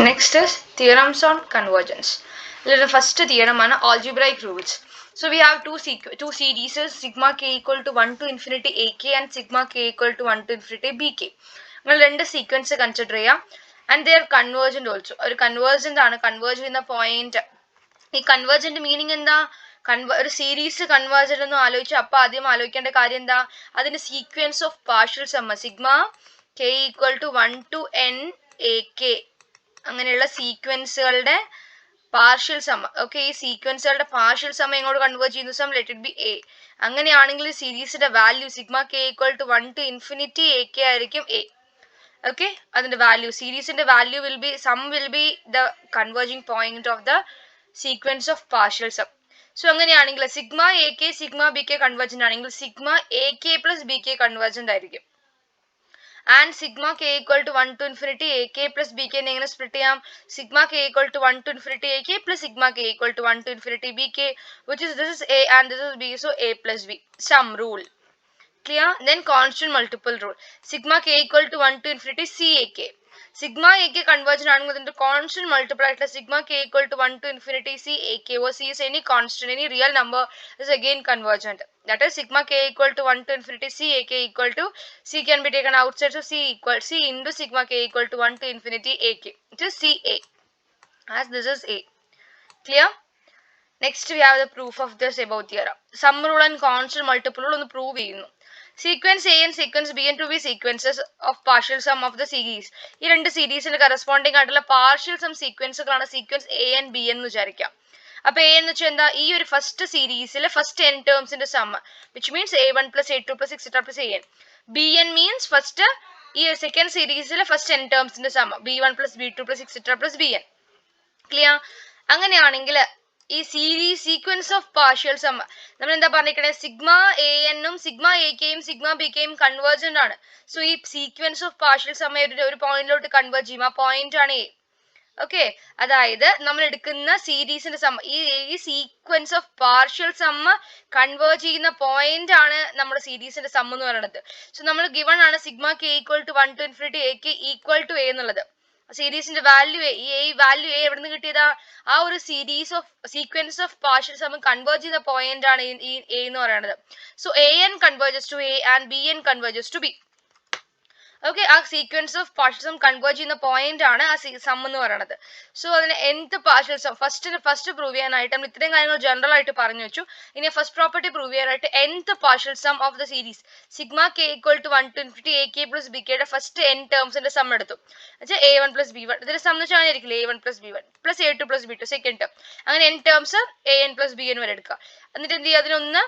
Next is theorems on convergence. The first theorem on algebraic rules. So we have two series, sigma k equal to 1 to infinity ak and sigma k equal to 1 to infinity bk. നമ്മൾ രണ്ട് sequence consider ചെയ്യാം and they are convergent also. ഒരു convergent ആണ്, converge ചെയ്യുന്ന point. ഈ convergent meaning എന്താ? ഒരു series convergent എന്ന് ആലോചിച്ചു അപ്പൊ ആദ്യം ആലോചിക്കേണ്ട കാര്യം എന്താ? അതിന്റെ sequence of partial sum sigma k equal to 1 to n ak അങ്ങനെയുള്ള സീക്വൻസുകളുടെ പാർഷ്യൽ സം. ഓക്കെ, ഈ സീക്വൻസുകളുടെ പാർഷ്യൽ സം എങ്ങോട്ട് കൺവേർട്ട് ചെയ്യുന്ന sum let it be A. അങ്ങനെയാണെങ്കിൽ സീരീസിന്റെ value sigma K equal to 1 to infinity a k ആയിരിക്കും A. Okay, അതിന്റെ value സീരീസിന്റെ value will be sum will be the converging point of the sequence of partial sum. So അങ്ങനെയാണെങ്കിൽ sigma A k sigma B k convergent ആണെങ്കിൽ sigma A k plus B k convergent ആയിരിക്കും. And sigma k equal to 1 to infinity ak plus bk എങ്ങനെ split ചെയ്യാം? sigma k equal to 1 to infinity ak plus sigma k equal to 1 to infinity bk, which is this is a and this is b, so a plus b. Sum rule. Clear? Then constant multiple rule. Sigma k equal to 1 to infinity c ak. Sigma ak convergent ആണെങ്കിൽ അതിന്റെ constant multiple ആയിട്ടുള്ള sigma k equal to 1 to infinity c ak or c is any constant, any real number is again convergent. That is sigma k equal to 1 to infinity c ak equal to c can be taken outside, so c into sigma k equal to 1 to infinity ak, it is ca, as this is a. Clear? Next we have the proof of this above theorem. Sum rule and constant multiple rule ഒന്ന് prove ചെയ്യുന്നു. Sequence A and sequence B and to be sequences of partial sum of the series. ഈ രണ്ട് സീരീസിന് corresponding ആയിട്ടുള്ള partial sum സീക്വൻസുകളാണ് sequence A and B എന്ന് വിചാരിക്കാം. അപ്പൊ എ എന്ന് വെച്ചാൽ എന്താ? ഈ ഒരു ഫസ്റ്റ് സീരീസിലെ ഫസ്റ്റ് n ടേംസിന്റെ sum, which means a1 plus a2 plus etc plus an. bn means first ഈ സെക്കൻഡ് സീരീസിലെ ഫസ്റ്റ് n ടേംസിന്റെ sum, b1 plus b2 plus etc plus bn. Clear? അങ്ങനെയാണെങ്കിൽ ഈ series sequence of partial sum നമ്മൾ എന്താ പറഞ്ഞിരിക്കണേ? Sigma A എന്നും sigma A കെയും സിഗ്മ ബി കെയും കൺവേർജന്റ് ആണ്. സോ ഈ സീക്വൻസ് ഓഫ് പാർഷ്യൽ സം ഒരു പോയിന്റിലോട്ട് കൺവേർജ് ചെയ്യും, ആ പോയിന്റ് ആണ് എ. ഓക്കെ, അതായത് നമ്മൾ എടുക്കുന്ന സീരീസിന്റെ സം, ഈ sequence of partial sum converge ചെയ്യുന്ന പോയിന്റ് ആണ് നമ്മുടെ സീരീസിന്റെ സം എന്ന് പറയുന്നത്. സോ നമ്മൾ ഗിവൺ ആണ് sigma K equal to 1 to infinity a k equal to A എന്നുള്ളത്. സീരീസിന്റെ വാല്യൂ ഈ വാല്യൂ എ എവിടെ നിന്ന് കിട്ടിയതാ? ആ ഒരു series of sequence of partial sum converge ചെയ്യുന്ന പോയിന്റ് ആണ് ഈ എ എന്ന് പറയുന്നത്. So A N converges to A and B N converges to B. Okay, ആ sequence of partial sum converge ചെയ്യുന്ന പോയിന്റ് ആണ് ആ സം എന്ന് പറയുന്നത്. സോ അതിന് nth partial sum first prove ചെയ്യാനായിട്ട് നമ്മൾ ഇത്രയും കാര്യങ്ങൾ ജനറൽ ആയിട്ട് പറഞ്ഞു വെച്ചു. ഇനി ഫസ്റ്റ് പ്രോപ്പർട്ടി പ്രൂവ് ചെയ്യാനായിട്ട് nth partial sum of the series sigma K equal to 1 to infinity a k plus b k യുടെ ഫസ്റ്റ് n ടേംസിന്റെ സം എടുത്തു. എന്നുവെച്ചാൽ a1 plus b1, ഇതിന്റെ സം എന്ന് വെച്ചാൽ അങ്ങനെ ആയിരിക്കില്ല, a1 plus b1 plus a2 plus b2 second term, അങ്ങനെ n terms an plus bn വരെ എടുക്കുക. എന്നിട്ട് എന്ത് ചെയ്യുക? അതിനൊന്ന്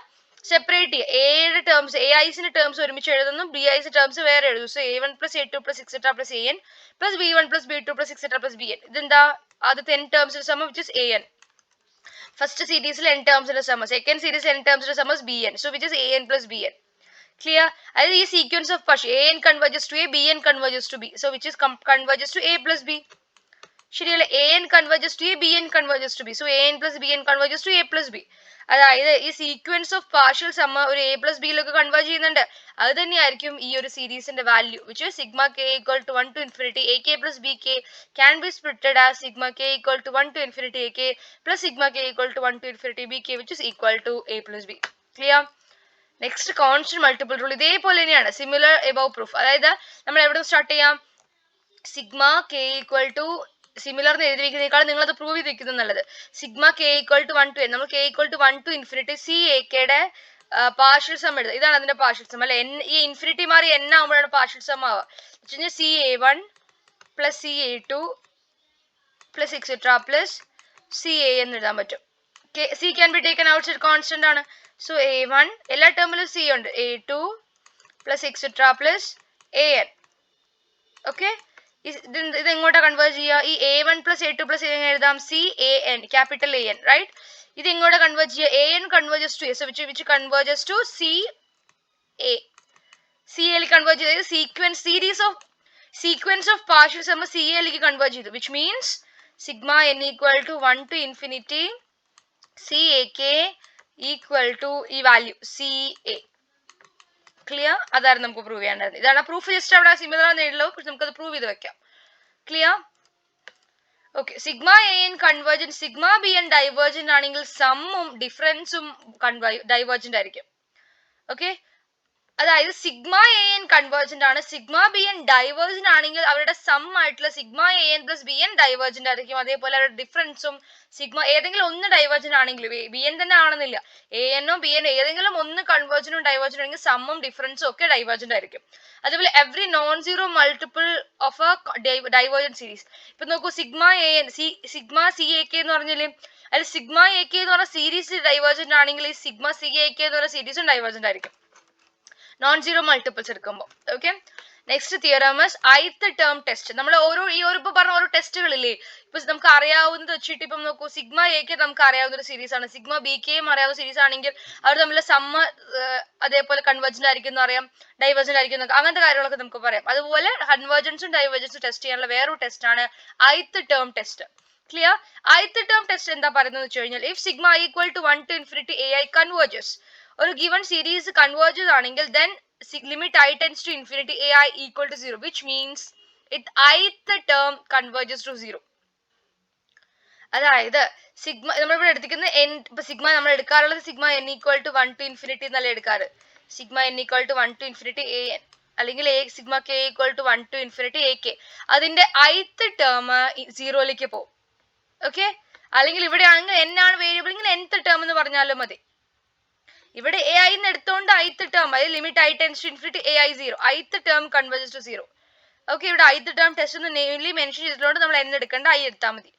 സെപ്പറേറ്റ് ചെയ്യുക. എയുടെ ടേംസ് എ ഐസിന്റെ ടേംസ് ഒരുമിച്ച് എഴുതുന്നു, ബി ഐസ് ടേംസ് വേറെ എഴുതും. So a1 plus a2 plus etc plus an plus b1 plus b2 plus etc plus bn. ഇതെന്താ? ആദ്യത്തെ n ടേംസിന്റെ sum which is an. First സീരീസിൽ n ടേംസിന്റെ സം, സെക്കൻഡ് സീരീസിൽ n ടേംസിന്റെ sum bn, so which is an plus bn. Clear? അതായത് ഈ sequence of partial an converges to a, bn converges to b, so which is converges to a plus b. ശരിയല്ലേ? an converges to a, bn converges to b, so an plus bn converges to a plus b. അതായത് ഈ sequence of partial sum ഒരു a plus b യിലൊക്കെ converge ചെയ്യുന്നുണ്ട്. അത് തന്നെയായിരിക്കും ഈ ഒരു സീരീസിന്റെ value, which is sigma k equal to 1 to infinity a k plus b k can be splitted as sigma k equal to 1 to infinity a k plus sigma k equal to 1 to infinity b k, which is equal to a plus b. Clear? Next constant multiple rule ഇതേപോലെ തന്നെയാണ്, similar above proof. അതായത് നമ്മൾ എവിടെ start ചെയ്യാം? Sigma K equal to similar എന്ന് എഴുതി വെക്കുന്നതിനേക്കാൾ നിങ്ങൾ അത് പ്രൂവ് ചെയ്ത് വെക്കുന്നത് നല്ലത്. Sigma K equal to 1 to n, നമ്മൾ K equal to 1 to infinity C A കെയുടെ പാർഷ്യൽ സം എഴുതുക. ഇതാണ് അതിന്റെ പാർഷ്യൽ സം അല്ലെ. ഈ ഇൻഫിനിറ്റി മാറി n ആകുമ്പോഴാണ് പാർഷ്യൽ സം ആവുക. C A one plus C A two plus etcetera plus C A എന്ന് എഴുതാൻ പറ്റും. C can be taken outside, constant ആണ്. സോ a1 എല്ലാ ടേമിലും സി ഉണ്ട്, a2 plus etcetera plus an. Okay, ഇത് എങ്ങോട്ടാ കൺവേർജ് ചെയ്യുക? ഈ a1 പ്ലസ് a2 പ്ലസ് എഴുതാം C A N, capital A N, right? ഇത് എങ്ങോട്ടാ കൺവേർജ് ചെയ്യുക? an converges to a, so which converges to C A. C എയിൽ കൺവേർജ് ചെയ്ത് sequence of partial sum C എയിലേക്ക് കൺവേർജ് ചെയ്തു, which means sigma n equal to 1 to infinity c a k equal to ഈ value C A. Clear? അതായിരുന്നു നമുക്ക് prove ചെയ്യേണ്ടത്. ഇതാണ് proof, just അവിടെ സിമിലർ എന്ന് എഴുതുള്ളൂ, പക്ഷെ നമുക്കത് പ്രൂവ് ചെയ്ത് വെക്കാം. Clear? Okay, sigma A N convergent, sigma B N divergent ആണെങ്കിൽ സമ്മും ഡിഫറൻസും ഡൈവേർജന്റ് ആയിരിക്കും. ഓക്കെ, അതായത് സിഗ്മ എ എൻ കൺവേർജന്റ് ആണ്, സിഗ്മ ബി എൻ ഡൈവേർജന്റ് ആണെങ്കിൽ അവരുടെ സം ആയിട്ടുള്ള sigma A N plus B N divergent ആയിരിക്കും. അതേപോലെ അവരുടെ ഡിഫറൻസും സിഗ്മ ഏതെങ്കിലും ഒന്ന് ഡൈവേർജന്റ് ആണെങ്കിൽ, ബി എൻ തന്നെ ആണെന്നില്ല, എ എന്നോ ബി എൻ ഏതെങ്കിലും ഒന്ന് കൺവേർജന്റും ഡൈവേർജന്റ് ആണെങ്കിൽ സമ്മും ഡിഫറൻസും ഒക്കെ ഡൈവേർജന്റ് ആയിരിക്കും. അതേപോലെ every non zero multiple of A divergent series. ഇപ്പൊ നോക്കൂ, sigma A N sigma C A K എന്ന് പറഞ്ഞാല് അതിൽ സിഗ്മ എ കെ എന്ന് പറഞ്ഞ സീരീസ് ഡൈവേർജന്റ് ആണെങ്കിൽ ഈ സിഗ്മ സി എ കെ എന്ന് പറഞ്ഞ സീരീസും ഡൈവേർജന്റ് ആയിരിക്കും നോൺ സീറോ മൾട്ടിപ്പിൾസ് എടുക്കുമ്പോൾ. Okay, next theorem is ith term test. നമ്മൾ ഈ ഇപ്പൊ പറഞ്ഞ ഓരോ ടെസ്റ്റുകളില്ലേ, ഇപ്പൊ നമുക്ക് അറിയാവുന്നത് വെച്ചിട്ട് ഇപ്പം നോക്കൂ, സിഗ്മ എ കെ നമുക്ക് അറിയാവുന്ന ഒരു സീരീസ് ആണ്, സിഗ്മ ബി കെയും അറിയാവുന്ന സീരീസ് ആണെങ്കിൽ അവർ തമ്മിലുള്ള സമ്മ അതേപോലെ കൺവേർജന്റ് ആയിരിക്കും എന്ന് അറിയാം, ഡൈവേർജന്റ് ആയിരിക്കും, അങ്ങനത്തെ കാര്യങ്ങളൊക്കെ നമുക്ക് പറയാം. അതുപോലെ കൺവേർജൻസും ഡൈവേർജൻസും ടെസ്റ്റ് ചെയ്യാനുള്ള വേറൊരു ടെസ്റ്റ് ആണ് ith term test. Clear? ith term test എന്താ പറയുന്നത് വെച്ച് കഴിഞ്ഞാൽ, if sigma equal to 1 to infinity ai converges, ഒരു ഗിവൺ സീരീസ് കൺവേർജസ് ആണെങ്കിൽ then limit I tends to infinity ai equal to 0, which means ith term converges to 0. അതായത് sigma നമ്മളിവിടെ എടുത്തിരിക്കുന്ന ഇപ്പൊ സിഗ്മ നമ്മൾ എടുക്കാറുള്ളത് sigma n equal to 1 to infinity എന്നല്ല എടുക്കാറ്, sigma n equal to 1 to infinity a n അല്ലെങ്കിൽ sigma k equal to 1 to infinity a k. അതിന്റെ ith ടേം 0ലേക്ക് പോകും. ഓക്കെ, അല്ലെങ്കിൽ ഇവിടെ ആണെങ്കിൽ n ആണ് വേരിയബിൾ എങ്കിൽ nth ടേം എന്ന് പറഞ്ഞാലും മതി. ഇവിടെ എ ഐ എടുത്തോണ്ട് ith ടേം, അതായത് limit I tends to infinity ai 0, ith term converges to 0. Okay, ഇവിടെ ith ടേം ടെസ്റ്റ് ഒന്ന് നെയിംലി മെൻഷൻ ചെയ്തിട്ടുകൊണ്ട് നമ്മൾ n എടുക്കേണ്ട, i എടുത്താൽ മതി.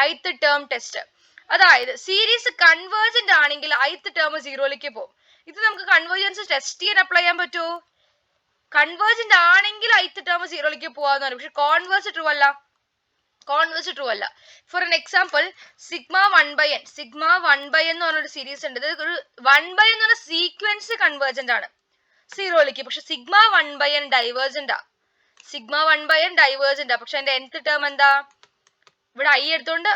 ith ടേം ടെസ്റ്റ്, അതായത് സീരീസ് കൺവേർജന്റ് ആണെങ്കിൽ ith ടേം 0ലേക്ക് പോകും. ഇത് നമുക്ക് കൺവേർജൻസ് ടെസ്റ്റ് ചെയ്യാൻ അപ്ലൈ ചെയ്യാൻ പറ്റുമോ? കൺവേർജന്റ് ആണെങ്കിൽ ith ടേം 0ലേക്ക് പോവാന്ന് പറയും, പക്ഷെ കോൺവേഴ്സ് ട്രൂ അല്ല. കോൺവേഴ്സ് ട്രൂ അല്ല. For an example, sigma 1/n, sigma 1/n എന്ന് പറഞ്ഞൊരു സീരീസ് ഉണ്ട്, ഒരു 1/n എന്ന് പറഞ്ഞ സീക്വൻസ് കൺവേർജന്റ് ആണ് 0ലേക്ക്, പക്ഷെ സിഗ്മ 1/n ഡൈവേർജന്റ് ആ, സിഗ്മ 1/n ഡൈവേർജന്റ് ആ, പക്ഷെ അതിന്റെ nth ടേം എന്താ, ഇവിടെ i എടുത്തോണ്ട്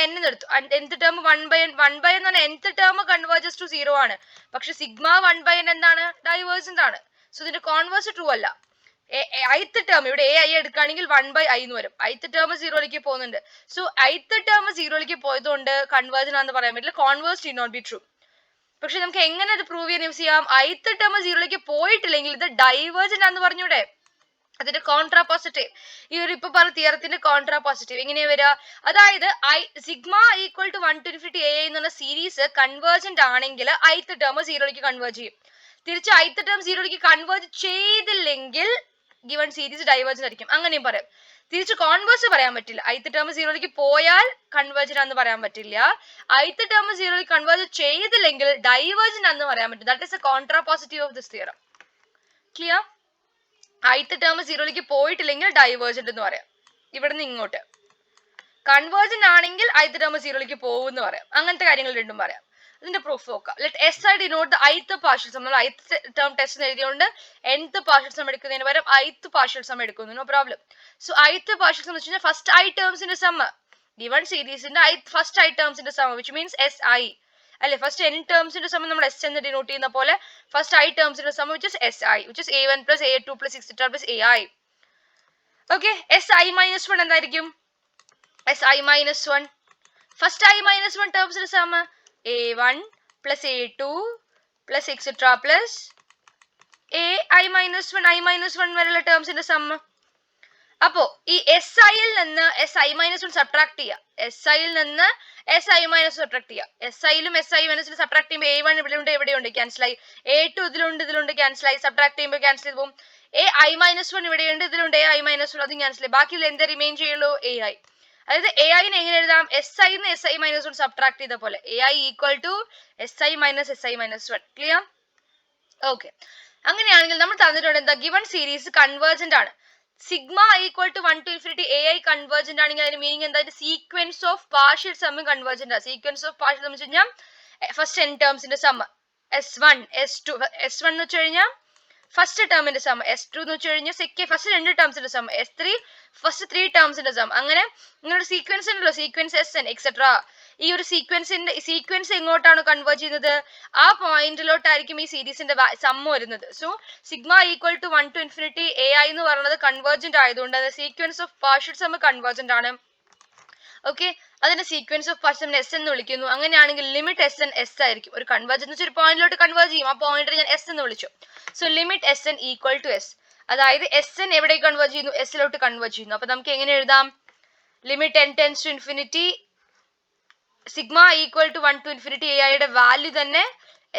n എടുത്തു, nth ടേം 1/n എന്ന് പറഞ്ഞാൽ nth ടേം കൺവേർജസ് ടു 0 ആണ്, പക്ഷെ സിഗ്മ 1/n എന്താണ്, ഡൈവേർജന്റ് ആണ്. സോ ഇതിന്റെ കോൺവേഴ്സ് ട്രൂ അല്ല. ith ടേം ഇവിടെ ai എടുക്കുകയാണെങ്കിൽ 1/i എന്ന് വരും, ith ടേം 0ലേക്ക് പോകുന്നുണ്ട്. സോ ith ടേം 0ലേക്ക് പോയതുകൊണ്ട് കൺവേർജൻ ആണെന്ന് പറയാൻ പറ്റില്ല, converse need not be true. പക്ഷെ നമുക്ക് എങ്ങനെ അത് പ്രൂവ് ചെയ്യാൻ യൂസ് ചെയ്യാം, ith ടേം 0ലേക്ക് പോയിട്ടില്ലെങ്കിൽ ഇത് ഡൈവേർജന്റ് ആണെന്ന് പറഞ്ഞൂടെ, അതിന്റെ കോൺട്രാ പോസിറ്റീവ്, ഈ ഒരു ഇപ്പൊ പറഞ്ഞ തിയറത്തിന്റെ കോൺട്രാ പോസിറ്റീവ് എങ്ങനെയാ വരിക, അതായത് sigma equal to 1 to infinity ai എന്ന് പറഞ്ഞ സീരീസ് കൺവേർജന്റ് ആണെങ്കിൽ ith ടേം 0ലേക്ക് കൺവേർജ് ചെയ്യും. തിരിച്ച് ith ടേം 0ലേക്ക് കൺവേർജ് ചെയ്തില്ലെങ്കിൽ ഗിവൺ സീരീസ് ഡൈവേർജന്റ് ആയിരിക്കും, അങ്ങനെയും പറയാം. തിരിച്ച് കോൺവേഴ്സ് പറയാൻ പറ്റില്ല, ith ടേം 0ലേക്ക് പോയാൽ കൺവേർജന്റ് ആണെന്ന് പറയാൻ പറ്റില്ല, ith ടേം 0ലേക്ക് കൺവേർജ് ചെയ്തില്ലെങ്കിൽ ഡൈവേർജന്റ് ആണെന്ന് പറയാൻ പറ്റും. That is a contrapositive of this theorem. Clear? ith term 0ലേക്ക് പോയിട്ടില്ലെങ്കിൽ ഡൈവേർജന്റ് എന്ന് പറയാം, ഇവിടുന്ന് ഇങ്ങോട്ട്. കൺവേർജന്റ് ആണെങ്കിൽ ith ടേം 0ലേക്ക് പോകും എന്ന് പറയാം, അങ്ങനത്തെ കാര്യങ്ങൾ രണ്ടും പറയാം. ഇതിന്റെ പ്രൂഫ് നോക്കാം. Let S I denote the ith partial sum. നമ്മൾ ith ടേം ടെസ്റ്റ് എഴുതിയോണ്ട് nth പാർഷ്യൽ സം എടുക്കുന്നതിന് പകരം ith പാർഷ്യൽ സം എടുക്കുന്നു, no problem. So ith partial sum എന്ന് വെച്ചാൽ ഫസ്റ്റ് i ടേംസിന്റെ സം, ഗിവൺ സീരീസിന്റെ ഫസ്റ്റ് i ടേംസിന്റെ sum, which means S I അല്ലെ, ഫസ്റ്റ് n ടേംസിന്റെ സം നമ്മൾ എസ് എന്ന് ഡിനോട്ട് ചെയ്യുന്ന പോലെ ഫസ്റ്റ് i ടേംസിന്റെ sum which is S I, which is a1 plus a2 plus etc plus ai. Okay, S I minus 1 എന്തായിരിക്കും, S I minus 1 first i minus 1 ടേംസിന്റെ sum a1 plus a2 plus etc plus ai minus 1 i minus 1 വരെയുള്ള ടേംസിന്റെ some. അപ്പോ ഈ S ഐയിൽ നിന്ന് S I minus 1 subtract ചെയ്യുക, S ഐയിൽ നിന്ന് എസ് ഐ മൈനസ് സബ്ട്രാക്ട് ചെയ്യുക, എസ് ഐയിലും എസ് ഐ മൈനസിലും സബ്ട്രാക്ട് ചെയ്യുമ്പോൾ a1 ഇവിടെയുണ്ട് എവിടെയുണ്ട് ക്യാൻസൽ ആയി, a2 ഇതിലുണ്ട് ക്യാൻസൽ ആയി, സബ്ട്രാക്ട് ചെയ്യുമ്പോൾ ക്യാൻസൽ ചെയ്ത് പോകും, ai minus 1 ഇവിടെയുണ്ട് ഇതിലുണ്ട് ai minus 1 അതും ക്യാൻസൽ ആയി, ബാക്കി എന്ത് റിമെയിൻ ചെയ്യുള്ളൂ, ai. അതായത് എ ഐനെ എങ്ങനെ എഴുതാം, S I S I minus 1 subtract ചെയ്ത പോലെ, A I equal to S I minus 1. Clear? Okay, അങ്ങനെയാണെങ്കിൽ നമ്മൾ തന്നിട്ടുണ്ട് എന്താ, ഗിവൺ സീരീസ് കൺവേർജന്റ് ആണ്, sigma equal to 1 to infinity ai convergent ആണെങ്കിൽ അതിന്റെ മീനിങ് എന്താ, sequence of partial sum convergent ആണ്. സീക്വൻസ് ഓഫ് പാർഷ്യൽ സം വെച്ച് കഴിഞ്ഞാൽ ഫസ്റ്റ് n ടേംസിന്റെ സം s1 s2, s1 എന്ന് വെച്ച് കഴിഞ്ഞാൽ ഫസ്റ്റ് ടേമിന്റെ സം, s2 എന്ന് വെച്ച് കഴിഞ്ഞാൽ ഫസ്റ്റ് രണ്ട് ടേംസിന്റെ സം, s3 ഫസ്റ്റ് 3 ടേംസിന്റെ സം, അങ്ങനെ നിങ്ങളുടെ സീക്വൻസ് ഉണ്ടല്ലോ, സീക്വൻസ് എസ് എൻ എക്സെട്ര. ഈ ഒരു സീക്വൻസ് എങ്ങോട്ടാണ് കൺവേർട്ട് ചെയ്യുന്നത്, ആ പോയിന്റിലോട്ടായിരിക്കും ഈ സീരീസിന്റെ സം വരുന്നത്. So sigma equal to 1 to infinity ai എന്ന് പറയുന്നത് കൺവേർജന്റ് ആയതുകൊണ്ട് sequence of partial sum convergent ആണ്. ഓക്കെ, അതിന്റെ സീക്വൻസ് ഓഫ് പാർട്സ് എസ് എന്ന് വിളിക്കുന്നു. അങ്ങനെയാണെങ്കിൽ ലിമിറ്റ് എസ് എൻ എസ് ആയിരിക്കും. ഒരു കൺവേർജ് എന്ന് വെച്ചാൽ ഒരു പോയിന്റിലോട്ട് കൺവേർജ് ചെയ്യും, ആ പോയിന്റിൽ ഞാൻ എസ് എന്ന് വിളിച്ചു. So limit S N equal to S, അതായത് എസ് എൻ എവിടേക്ക് കൺവേർജ് ചെയ്യുന്നു? എസിലോട്ട് കൺവേർജ് ചെയ്യുന്നു. അപ്പൊ നമുക്ക് എങ്ങനെ എഴുതാം? Limit N tends to infinity sigma equal to 1 to infinity A ഐയുടെ വാല്യൂ തന്നെ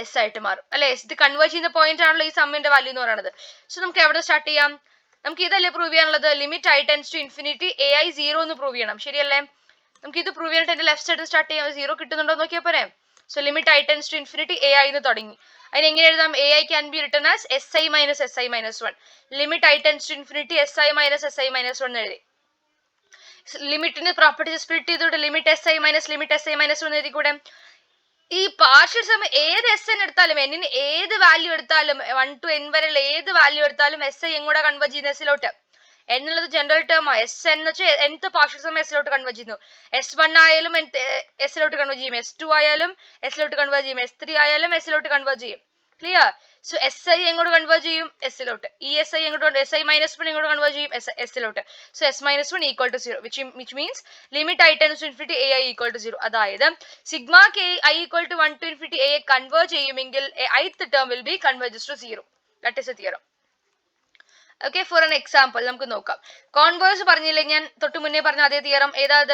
എസ് ആയിട്ട് മാറും അല്ലെ. ഇത് കൺവേർട്ട് ചെയ്യുന്ന പോയിന്റ് ആണല്ലോ ഈ സമ്മിന്റെ വാല്യൂ എന്ന് പറയുന്നത്. സോ നമുക്ക് എവിടെ സ്റ്റാർട്ട് ചെയ്യാം? നമുക്ക് ഇതല്ലേ പ്രൂവ് ചെയ്യാനുള്ളത്? Limit I tends to infinity A I 0 എന്ന് പ്രൂവ് ചെയ്യണം, ശരിയല്ലേ? നമുക്ക് ഇത് പ്രൂവ് ചെയ്യാനായിട്ട് എന്റെ ലെഫ്റ്റ് സൈഡ് സ്റ്റാർട്ട് ചെയ്യാം. 0 കിട്ടുന്നുണ്ടോ നോക്കിയാൽ പോരെ. So limit I tends to infinity A I എന്ന് തുടങ്ങി. അതിന് എങ്ങനെ എഴുതാം? A I can be written as S I minus S I minus 1. Limit I tends to infinity S I minus S I minus 1 എഴുതി. ലിമിറ്റിന്റെ property split ചെയ്തിട്ട് limit S I minus limit S I minus 1 എഴുതി കൂടെ. ഈ partial sum ഏത് S N എടുത്താലും എന്നിന് ഏത് വാല്യൂ എടുത്താലും 1 ടു n വരെയുള്ള ഏത് വാല്യൂ എടുത്താലും എസ് ഐ എങ്ങോട്ടാ കൺവേർജ് ചെയ്യുന്ന? എസിലോട്ട്. എന്നുള്ളത് ജനറൽ ടേം ആ. എസ് എൻ എന്ന് വെച്ചാൽ nth പാർഷ്യൽ സം എസിലോട്ട് കൺവേർജ് ചെയ്യുന്നു. S1 ആയാലും എസിലോട്ട് കൺവേർജ് ചെയ്യും, S2 ആയാലും എസിലോട്ട് കൺവേർജ് ചെയ്യും, S3 ആയാലും എസിലോട്ട് കൺവേർജ് ചെയ്യും. ക്ലിയർ? സോ എസ് ഐ എങ്ങോട്ട് കൺവേർജ് ചെയ്യും? എസിലോട്ട്. ഈ എസ് ഐ എങ്ങോട്ട്? എസ് ഐ മൈനസ് 1 എങ്ങോട്ട് കൺവേർജ് ചെയ്യും? എസിലോട്ട്. So S minus 1 equal to 0, which means limit I tends to infinity A I equal to 0. അതായത് sigma K I equal to 1 to infinity A converge ചെയ്യുമെങ്കിൽ ith term will be converges to 0. That is a theorem. Okay, four an example നമുക്ക് നോക്കാം. Converse പറഞ്ഞില്ലേ ഞാൻ തൊട്ട് മുന്നേ പറഞ്ഞ അതേ തിയറം. ഏതാത്?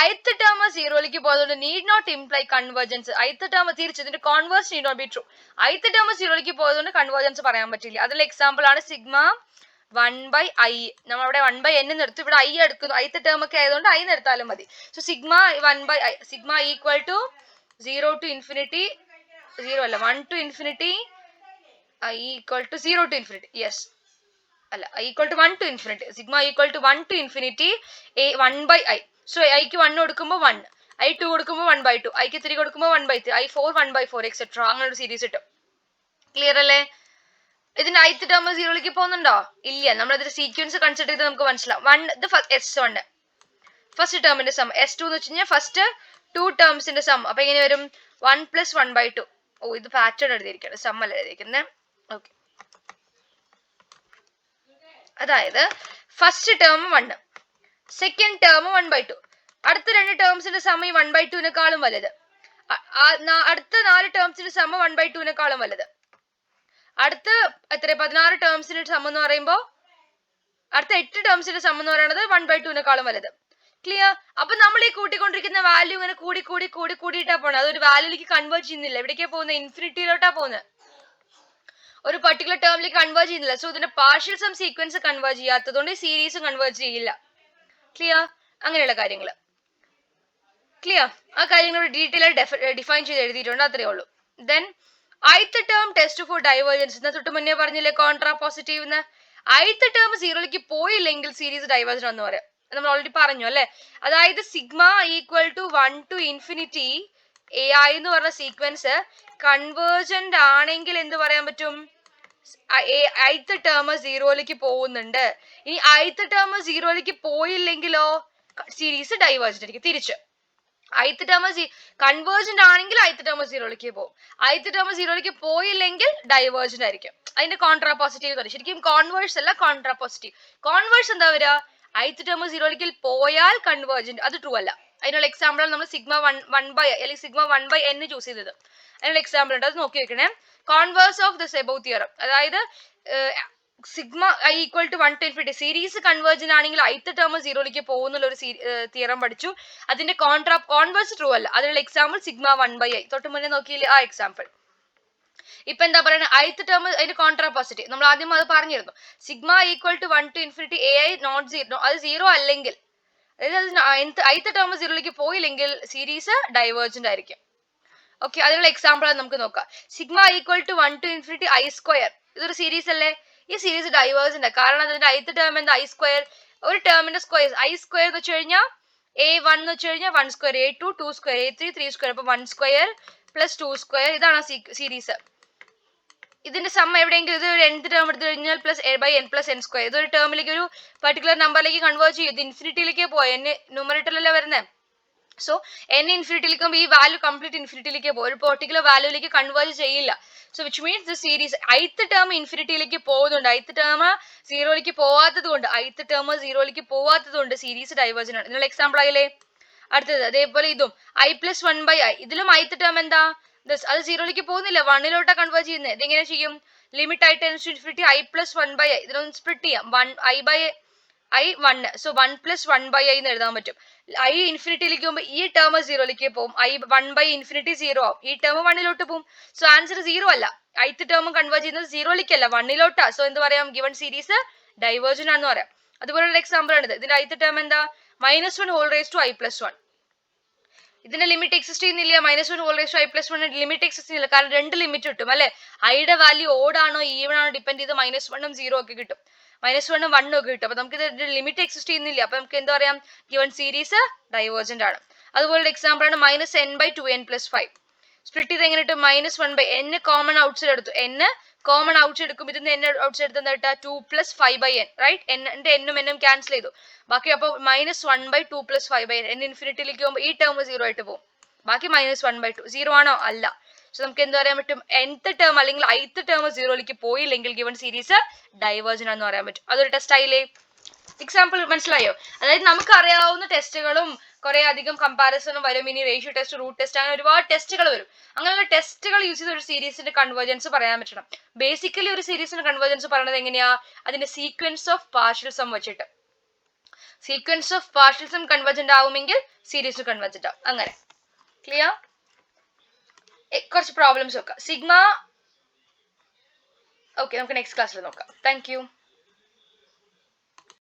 ith ടേം 0ലേക്ക് പോകുന്നത് need not imply convergence. ith term തിരിച്ചു, ഇതിന്റെ converse need not be true. ith term 0ലേക്ക് പോയതുകൊണ്ട് കൺവേർജൻസ് പറയാൻ പറ്റില്ല. അതിൽ എക്സാമ്പിൾ ആണ് സിഗ്മ 1/i. നമ്മൾ അവിടെ 1/n എടുത്തു, ഇവിടെ i എടുക്കുന്നു. ith ടേം ഒക്കെ ആയതുകൊണ്ട് i എടുത്താലും മതി. So sigma 1/i, sigma equal to 0 to infinity 0 അല്ല 1 to infinity i equal to 0 to infinity. Yes അല്ല, equal to 1 to infinity. Sigma equal to 1 to infinity 1/i. So ഐക്ക് 1 കൊടുക്കുമ്പോൾ 1, i2 കൊടുക്കുമ്പോൾ 1/2, ഐക്ക് 3 കൊടുക്കുമ്പോൾ 1/3, i4 1/4 എക്സെട്ര. അങ്ങനെ ഒരു സീരീസ് കിട്ടും. ക്ലിയർ അല്ലേ? ഇതിന്റെ ith ടേം 0ലേക്ക് പോകുന്നുണ്ടോ? ഇല്ല. നമ്മൾ ഇതിന്റെ സീക്വൻസ് കൺസിഡർ ചെയ്ത് നമുക്ക് മനസ്സിലാവും. S1 ഫസ്റ്റ് ടേമിന്റെ സം, S2 എന്ന് വെച്ച് കഴിഞ്ഞാൽ ഫസ്റ്റ് 2 ടേംസിന്റെ സം. അപ്പൊ എങ്ങനെ വരും? 1 + 1/2. ഓ, ഇത് പാറ്റേൺ എഴുതിയിരിക്കുന്നത്, സം അല്ല എഴുതിയിരിക്കുന്നത്. ഓക്കെ, അതായത് ഫസ്റ്റ് ടേം 1, സെക്കൻഡ് ടേം 1/2. അടുത്ത 2 ടേംസിന്റെ സം 1/2-നേക്കാളും വലുത്. അടുത്ത 4 ടേംസിന്റെ സം 1/2-നേക്കാളും വലുത്. അടുത്ത 16 ടേംസിന്റെ സം എന്ന് പറയുമ്പോൾ അടുത്ത 8 ടേംസിന്റെ സം എന്ന് പറയുന്നത് 1/2-നേക്കാളും വലുത്. ക്ലിയർ? അപ്പൊ നമ്മൾ ഈ കൂട്ടിക്കൊണ്ടിരിക്കുന്ന വാല്യൂ ഇങ്ങനെ കൂടിയിട്ടാ പോണത്. അതൊരു വാല്യൂലേക്ക് കൺവേർട്ട് ചെയ്യുന്നില്ല. എവിടേക്കാ പോകുന്നത്? ഇൻഫിനിറ്റിയിലോട്ടാ പോകുന്നത്. ഒരു പർട്ടിക്കുലർ ടേമിലേക്ക് കൺവേർട്ട് ചെയ്യുന്നില്ല. സോ ഇതിന്റെ പാർഷ്യൽ സം സീക്വൻസ് കൺവേർട്ട് ചെയ്യാത്തതുകൊണ്ട് സീരീസ് കൺവേർട്ട് ചെയ്യില്ല. ക്ലിയർ? അങ്ങനെയുള്ള കാര്യങ്ങൾ. ക്ലിയർ? ആ കാര്യങ്ങൾ ഡീറ്റെയിൽ ആയി ഡിഫൈൻ ചെയ്ത് എഴുതിയിട്ടുണ്ട്, അത്രേ ഉള്ളൂ. Then ith term test for divergence. തൊട്ട് മുന്നേ പറഞ്ഞില്ലേ കോൺട്രാ പോസിറ്റീവ് എന്ന്. ith ടേം 0ലേക്ക് പോയില്ലെങ്കിൽ സീരീസ് ഡൈവേർജൻ എന്ന് പറയാം. നമ്മൾ ഓൾറെഡി പറഞ്ഞു അല്ലെ. അതായത് sigma equal to 1 to infinity A I എന്ന് പറഞ്ഞ സീക്വൻസ് കൺവേർജന്റ് ആണെങ്കിൽ എന്ത് പറയാൻ പറ്റും? ith ടേം 0ലേക്ക് പോകുന്നുണ്ട്. ഇനി ith ടേം 0ലേക്ക് പോയില്ലെങ്കിലോ സീരീസ് ഡൈവേർജന്റ് ആയിരിക്കും. തിരിച്ച് ith ടേം കൺവേർജന്റ് ആണെങ്കിൽ ith ടേം 0ലേക്ക് പോകും. ith ടേം 0ലേക്ക് പോയില്ലെങ്കിൽ ഡൈവേർജന്റ് ആയിരിക്കും. അതിന്റെ കോൺട്രാ പോസിറ്റീവ് തന്നെ. ശരിക്കും കോൺവേഴ്സ് അല്ല, കോൺട്രാ പോസിറ്റീവ്. കോൺവേഴ്സ് എന്താ വരിക? ith ടേം 0ലേക്ക് പോയാൽ കൺവേർജന്റ്, അത് ട്രൂ അല്ല. അതിനുള്ള എക്സാമ്പിൾ നമ്മൾ സിഗ്മ 1/i അല്ലെങ്കിൽ സിഗ്മ 1/n ചൂസ് ചെയ്തത്. അതിനുള്ള എക്സാമ്പിൾ ഉണ്ട്, അത് നോക്കി വെക്കണേ. Converse of this above theorem, അതായത് sigma i equal to 1 to infinity series convergent ആണെങ്കിൽ ith ടേം 0ലേക്ക് പോകുന്നുള്ള ഒരു തിയറം പഠിച്ചു. അതിന്റെ കോൺവേഴ്സ് ട്രൂ അല്ല. അതിനുള്ള എക്സാമ്പിൾ സിഗ്മ 1/i. തൊട്ട് മുന്നേ നോക്കിയില്ലേ ആ എക്സാമ്പിൾ. ഇപ്പൊ എന്താ പറയുന്നത്? ith ടേം അതിന്റെ കോൺട്രാ പോസിറ്റീവ്. നമ്മൾ ആദ്യം അത് പറഞ്ഞിരുന്നു. Sigma equal to 1 to infinity A I not 0, അത് 0 അല്ലെങ്കിൽ, അതായത് ith ടേം 0ലേക്ക് പോയില്ലെങ്കിൽ സീരീസ് ഡൈവേർജന്റ് ആയിരിക്കും. ഓക്കെ, അതിനുള്ള എക്സാമ്പിൾ നമുക്ക് നോക്കാം. Sigma equal to 1 to infinity i². ഇതൊരു സീരീസ് അല്ലേ? ഈ സീരീസ് ഡൈവേർജന്റ്. കാരണം അതിന്റെ ith ടേം എന്താ? i². ഒരു ടേമിന്റെ സ്ക്വയർ i² എന്ന് വെച്ച് കഴിഞ്ഞാൽ a1 എന്ന് വെച്ച് കഴിഞ്ഞാൽ 1², a2 2², a3 3². അപ്പൊ 1² + 2², ഇതാണ് സീരീസ്. ഇതിന്റെ സം എവിടെയെങ്കിലും ഇത് ഒരു nth ടേം എടുത്തു കഴിഞ്ഞാൽ +n+n². ഇതൊരു ടേമിലേക്ക് ഒരു പർട്ടിക്കുലർ നമ്പറിലേക്ക് കൺവേർട്ട് ചെയ്യും. ഇത് ഇൻഫിനിറ്റിയിലേക്ക് പോയി n ന്യൂമറേറ്ററിലല്ലേ വരുന്നത്. സോ n ഇൻഫിനിറ്റിയിലേക്കും ഈ വാല്യൂ കംപ്ലീറ്റ് ഇൻഫിനിറ്റിയിലേക്ക് പോകും. ഒരു പെർട്ടിക്കുലർ വാല്യൂലേക്ക് കൺവേർട്ട് ചെയ്യില്ല. So which means the series ith term ഇൻഫിനിറ്റിയിലേക്ക് പോകുന്നുണ്ട്. ith ടേം 0ലേക്ക് പോവാത്തത് കൊണ്ട് സീരീസ് ഡൈവേർജന്റ് ആണ്. ഇതിനുള്ള എക്സാമ്പിൾ ആയില്ലേ? അടുത്തത് അതേപോലെ ഇതും i+1/i, ഇതിലും ith ടേം എന്താ അത് സീറോയിലേക്ക് പോകുന്നില്ല, വണ്ണിലോട്ടാ കൺവേർട്ട് ചെയ്യുന്നത്. ഇതെങ്ങനെ ചെയ്യും? Limit i tends to infinity i+1/i, ഇതിനൊന്ന് സ്പ്ലിറ്റ് ചെയ്യാം. 1 സോ 1+1/i എന്ന് എഴുതാൻ പറ്റും. i ഇൻഫിനിറ്റിയിലേക്ക് പോകുമ്പോൾ ഈ ടേം സീറോയിലേക്ക് പോകും, i1/∞ 0 ആവും, ഈ ടേം വണ്ണിലോട്ട് പോകും. സോ ആൻസർ 0 അല്ല, ith ടേം കൺവേർട്ട് ചെയ്യുന്നത് സീറോയിലേക്കല്ല വണ്ണിലോട്ടാ. സോ എന്ത് പറയാം? ഗിവൺ സീരീസ് ഡൈവേർജന്റ് ആണെന്ന് പറയാം. അതുപോലുള്ള എക്സാമ്പിൾ ആണ് ഇത്. ഇതിന്റെ ith ടേം എന്താ? -1 ഇതിന്റെ ലിമിറ്റ് എക്സിസ്റ്റ് ചെയ്യുന്നില്ല. -1 ലിമിറ്റ് എക്സിസ്റ്റ് ചെയ്യുന്നില്ല, കാരണം രണ്ട് ലിമിറ്റ് കിട്ടും അല്ലെ. ഐയുടെ വാല്യൂ ഓഡ് ആണോ ഈവൺ ആണോ ഡിപ്പെൻഡ് ചെയ്ത് -1 0 ഒക്കെ കിട്ടും, -1 1 ഒക്കെ കിട്ടും. അപ്പൊ നമുക്ക് ഇത് ലിമിറ്റ് എക്സിസ്റ്റ് ചെയ്യുന്നില്ല. അപ്പൊ നമുക്ക് എന്താ പറയാം? ഗിവൺ സീരീസ് ഡൈവേർജന്റ് ആണ്. അതുപോലെ എക്സാമ്പിൾ ആണ് -n/2n+5. സ്പ്ലിറ്റ് ചെയ്ത് എങ്ങനെ കിട്ടും? -1/n കോമൺ ഔട്ട്സൈഡ് എടുത്തു, n കോമൺ ഔട്ട്സൈഡ് എടുക്കും, ഇതിന് n ഔട്ട്സൈഡ് എടുത്ത് എന്താ കിട്ടുക? 2+5/n, right? എന്റെ എന്നും എന്നും ക്യാൻസൽ ചെയ്തു, ബാക്കി അപ്പോൾ -1/2+5/n. n ഇൻഫിനിറ്റിയിലേക്ക് പോകുമ്പോൾ ഈ ടേം 0 ആയിട്ട് പോകും, ബാക്കി -1/2. 0 ആണോ? അല്ല. സോ നമുക്ക് എന്താ പറയാൻ പറ്റും? nth ടേം അല്ലെങ്കിൽ ith ടേം സീറോയിലേക്ക് പോയില്ലെങ്കിൽ ഗിവൺ സീരീസ് ഡൈവേർജന്റ് എന്ന് പറയാൻ പറ്റും. അതൊരു ടെസ്റ്റ് ആയില്ലേ? എക്സാമ്പിൾ മനസ്സിലായോ? അതായത് നമുക്ക് അറിയാവുന്ന ടെസ്റ്റുകളും കുറെ അധികം കമ്പാരിസണും വരും, ഇനി റേഷ്യോ ടെസ്റ്റ്, റൂട്ട് ടെസ്റ്റ്, അങ്ങനെ ഒരുപാട് ടെസ്റ്റുകൾ വരും. അങ്ങനെയുള്ള ടെസ്റ്റുകൾ യൂസ് ചെയ്ത് ഒരു സീരീസിന്റെ കൺവേർജൻസ് പറയാൻ പറ്റണം. ബേസിക്കലി ഒരു സീരീസിന്റെ കൺവേർജൻസ് പറയുന്നത് എങ്ങനെയാ? അതിന്റെ സീക്വൻസ് ഓഫ് പാർഷ്യൽ സം വെച്ചിട്ട്. Sequence of partial sum convergent ആവുമെങ്കിൽ സീരീസ് കൺവേർജന്റ് ആവും. അങ്ങനെ ക്ലിയർ? കുറച്ച് പ്രോബ്ലംസ് നോക്കാം. സിഗ്മ. ഓക്കെ, നമുക്ക് നെക്സ്റ്റ് ക്ലാസ്സിൽ നോക്കാം. Thank you.